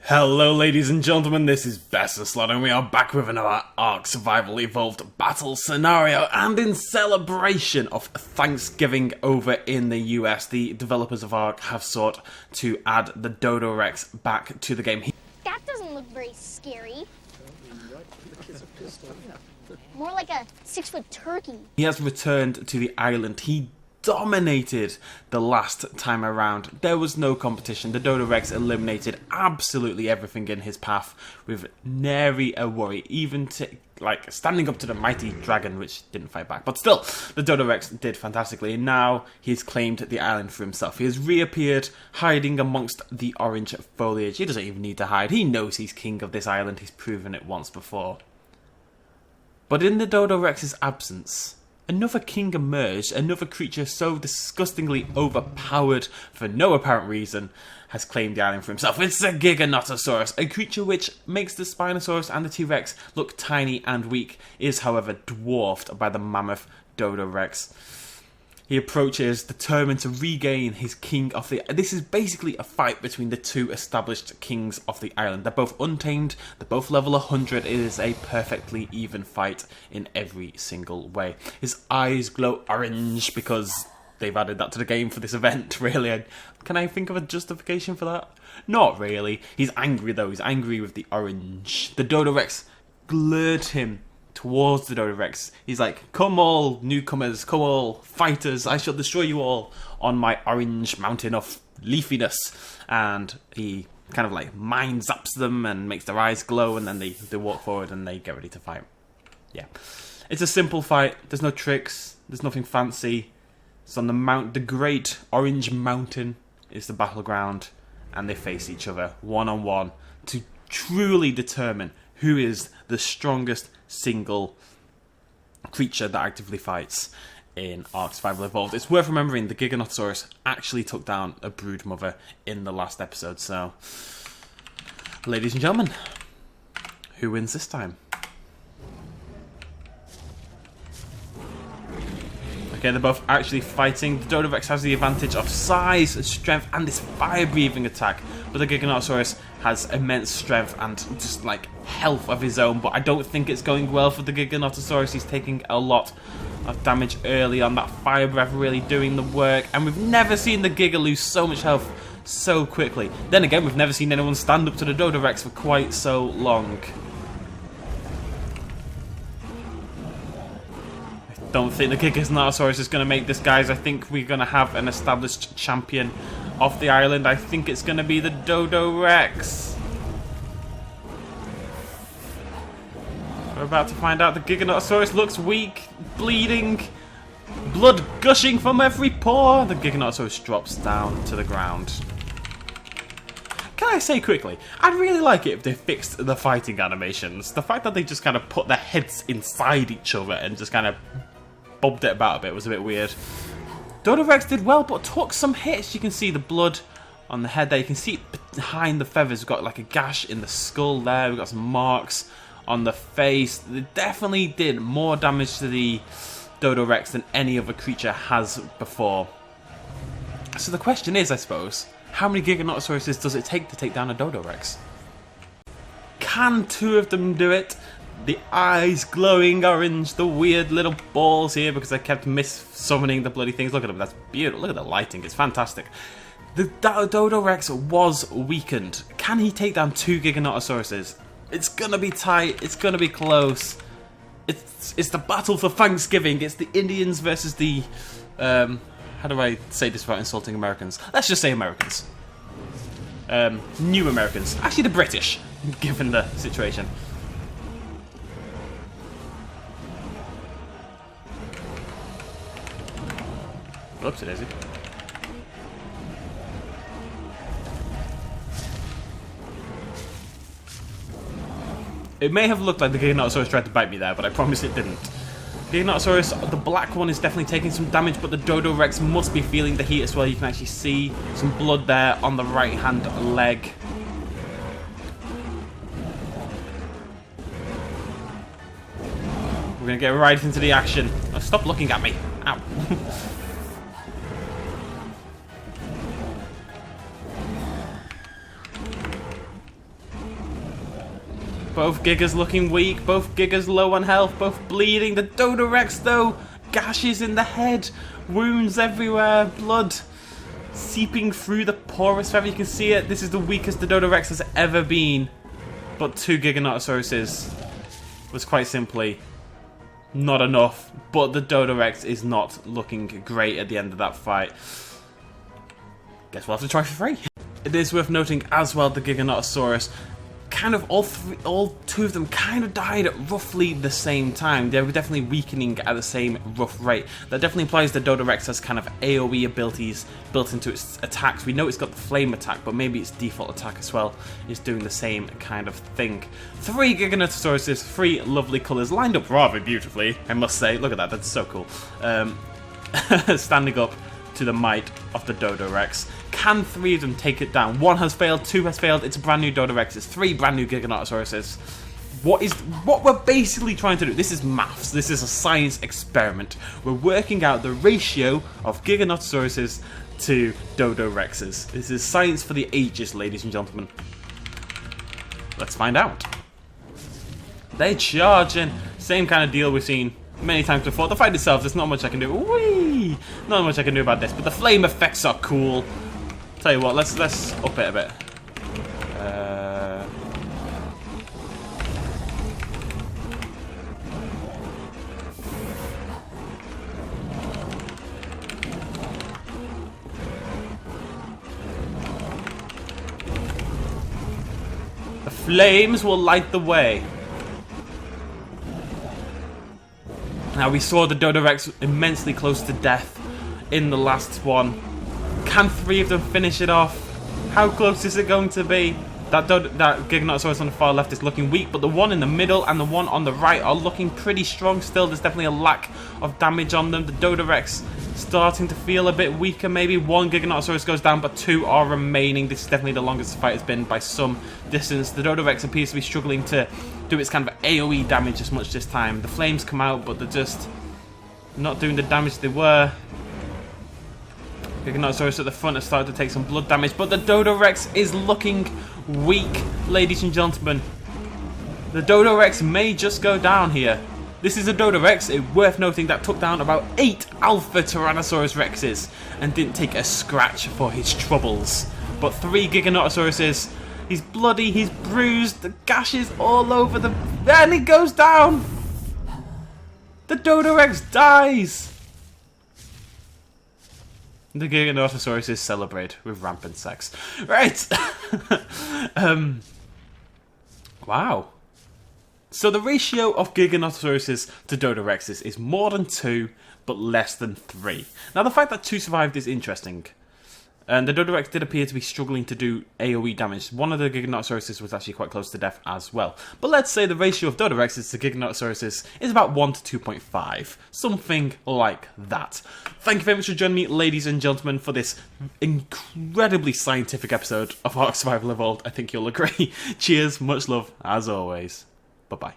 Hello ladies and gentlemen, this is BestInSlot and we are back with another Ark Survival Evolved battle scenario, and in celebration of Thanksgiving over in the US, the developers of Ark have sought to add the Dodorex back to the game. That doesn't look very scary. More like a 6-foot turkey. He has returned to the island. He dominated the last time around. There was no competition. The Dodorex eliminated absolutely everything in his path with nary a worry, even to standing up to the mighty dragon, which didn't fight back. But still, the Dodorex did fantastically, and now he's claimed the island for himself. He has reappeared, hiding amongst the orange foliage. He doesn't even need to hide. He knows he's king of this island. He's proven it once before. But in the Dodorex's absence, another king emerged. Another creature so disgustingly overpowered for no apparent reason has claimed the island for himself. It's a Giganotosaurus, a creature which makes the Spinosaurus and the T-Rex look tiny and weak, is however dwarfed by the mammoth Dodorex. He approaches, determined to regain his king of the... This is basically a fight between the two established kings of the island. They're both untamed, they're both level 100. It is a perfectly even fight in every single way. His eyes glow orange because they've added that to the game for this event, really. Can I think of a justification for that? Not really. He's angry though, he's angry with the orange. The Dodorex lured him towards the Dodorex. He's like, come all newcomers, come all fighters, I shall destroy you all on my orange mountain of leafiness. And he kind of like mind zaps them and makes their eyes glow, and then they walk forward and they get ready to fight. Yeah. It's a simple fight, there's no tricks, there's nothing fancy. It's on the great orange mountain is the battleground, and they face each other one-on-one to truly determine who is the strongest single creature that actively fights in Ark Survival Evolved. It's worth remembering the Giganotosaurus actually took down a brood mother in the last episode, so ladies and gentlemen, who wins this time? Okay, they're both actually fighting. The Dodorex has the advantage of size, strength, and this fire-breathing attack, but the Giganotosaurus has immense strength and just like health of his own. But I don't think it's going well for the Giganotosaurus. He's taking a lot of damage early on. That fire breath really doing the work, and we've never seen the Giga lose so much health so quickly. Then again, we've never seen anyone stand up to the Dodorex for quite so long. I don't think the Giganotosaurus is going to make this, guys. I think we're going to have an established champion of the island. I think it's going to be the Dodorex. We're about to find out. The Giganotosaurus looks weak, bleeding, blood gushing from every pore. The Giganotosaurus drops down to the ground. Can I say quickly, I'd really like it if they fixed the fighting animations. The fact that they just kind of put their heads inside each other and just kind of bobbed it about a bit was a bit weird. Dodorex did well, but took some hits. You can see the blood on the head there. You can see behind the feathers, we've got like a gash in the skull there. We've got some marks on the face. They definitely did more damage to the Dodorex than any other creature has before. So the question is, I suppose, how many Giganotosauruses does it take to take down a Dodorex? Can two of them do it? The eyes glowing orange, the weird little balls here because I kept miss-summoning the bloody things. Look at them, that's beautiful. Look at the lighting, it's fantastic. The Dodorex was weakened. Can he take down two Giganotosauruses? It's gonna be tight, it's gonna be close. It's the battle for Thanksgiving. It's the Indians versus the... how do I say this without insulting Americans? Let's just say Americans. New Americans. Actually the British, given the situation. Oops, it is. It may have looked like the Giganotosaurus tried to bite me there, but I promise it didn't. Giganotosaurus, the black one, is definitely taking some damage, but the Dodorex must be feeling the heat as well. You can actually see some blood there on the right hand leg. We're going to get right into the action. Oh, stop looking at me. Ow. Both Gigas looking weak, both Gigas low on health, both bleeding. The Dodorex, though, gashes in the head, wounds everywhere, blood seeping through the porous feather. You can see it. This is the weakest the Dodorex has ever been. But 2 Giganotosauruses was quite simply not enough. But the Dodorex is not looking great at the end of that fight. Guess we'll have to try for free. It is worth noting as well the Giganotosaurus, kind of all two of them kind of died at roughly the same time. They were definitely weakening at the same rough rate. That definitely implies the Dodorex has kind of AoE abilities built into its attacks. We know it's got the flame attack, but maybe its default attack as well is doing the same kind of thing. 3 Giganotosauruses, 3 lovely colours, lined up rather beautifully, I must say. Look at that, that's so cool. Standing up to the might of the Dodorex. Can 3 of them take it down? 1 has failed, 2 has failed, it's a brand new Dodorex, it's 3 brand new Giganotosauruses. What we're basically trying to do, this is maths, this is a science experiment. We're working out the ratio of Giganotosauruses to Dodorexes. This is science for the ages, ladies and gentlemen. Let's find out. They charge in, same kind of deal we've seen many times before. The fight itself, there's not much I can do. Whee! Not much I can do about this, but the flame effects are cool. Tell you what, let's up it a bit. The flames will light the way. Now, we saw the Dodorex immensely close to death in the last one. Can 3 of them finish it off? How close is it going to be? That Giganotosaurus on the far left is looking weak, but the one in the middle and the one on the right are looking pretty strong still. There's definitely a lack of damage on them. The Dodorex starting to feel a bit weaker maybe. 1 Giganotosaurus goes down, but 2 are remaining. This is definitely the longest the fight has been by some distance. The Dodorex appears to be struggling to do its kind of AoE damage as much this time. The flames come out, but they're just not doing the damage they were. Giganotosaurus at the front has started to take some blood damage, but the Dodorex is looking weak, ladies and gentlemen. The Dodorex may just go down here. This is a Dodorex, it's worth noting, that took down about 8 Alpha Tyrannosaurus Rexes and didn't take a scratch for his troubles. But 3 Giganotosauruses, he's bloody, he's bruised, the gashes all over the... and he goes down! The Dodorex dies! The Giganotosauruses celebrate with rampant sex. Right! Wow. So the ratio of Giganotosauruses to Dodorexes is more than 2, but less than 3. Now the fact that 2 survived is interesting. And the Dodorex did appear to be struggling to do AoE damage. One of the Giganotosauruses was actually quite close to death as well. But let's say the ratio of Dodorexes to Giganotosauruses is about 1 to 2.5. Something like that. Thank you very much for joining me, ladies and gentlemen, for this incredibly scientific episode of Ark Survival Evolved. I think you'll agree. Cheers, much love, as always. Bye-bye.